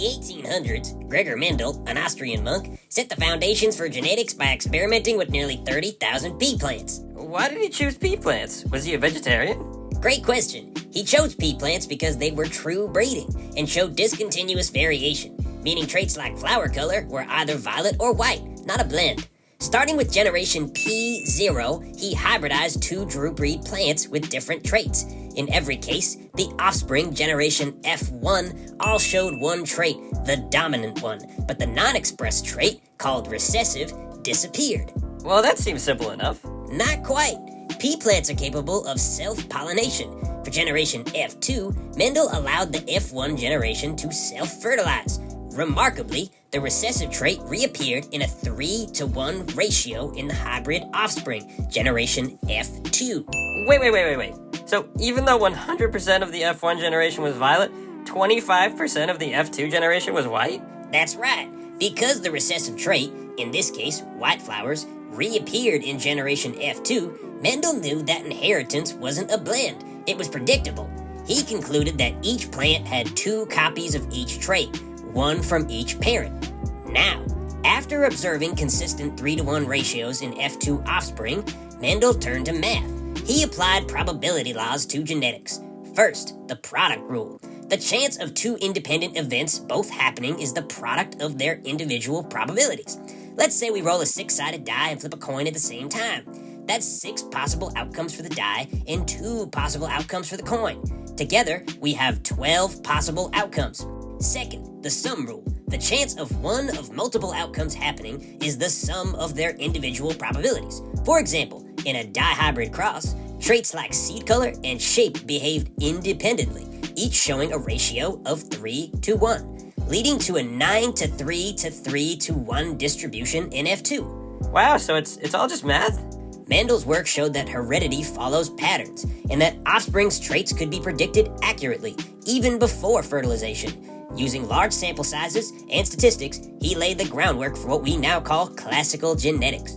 the 1800s, Gregor Mendel, an Austrian monk, set the foundations for genetics by experimenting with nearly 30,000 pea plants. Why did he choose pea plants? Was he a vegetarian? Great question. He chose pea plants because they were true breeding and showed discontinuous variation, meaning traits like flower color were either violet or white, not a blend. Starting with generation P0, he hybridized two true breed plants with different traits. In every case, the offspring generation F1 all showed one trait, the dominant one, but the non-expressed trait, called recessive, disappeared. Well, that seems simple enough. Not quite. Pea plants are capable of self-pollination. For generation F2, Mendel allowed the F1 generation to self-fertilize. Remarkably, the recessive trait reappeared in a 3-to-1 ratio in the hybrid offspring, generation F2. Wait. So even though 100% of the F1 generation was violet, 25% of the F2 generation was white? That's right. Because the recessive trait, in this case white flowers, reappeared in generation F2, Mendel knew that inheritance wasn't a blend. It was predictable. He concluded that each plant had two copies of each trait, one from each parent. Now, after observing consistent 3-to-1 ratios in F2 offspring, Mendel turned to math. He applied probability laws to genetics. First, the product rule. The chance of two independent events both happening is the product of their individual probabilities. Let's say we roll a 6-sided die and flip a coin at the same time. That's 6 possible outcomes for the die and 2 possible outcomes for the coin. Together, we have 12 possible outcomes. Second, the sum rule. The chance of one of multiple outcomes happening is the sum of their individual probabilities. For example, in a dihybrid cross, traits like seed color and shape behaved independently, each showing a ratio of 3-to-1, leading to a 9-to-3 to 3-to-1 distribution in F2. Wow, so it's all just math? Mendel's work showed that heredity follows patterns, and that offspring's traits could be predicted accurately, even before fertilization. Using large sample sizes and statistics, he laid the groundwork for what we now call classical genetics.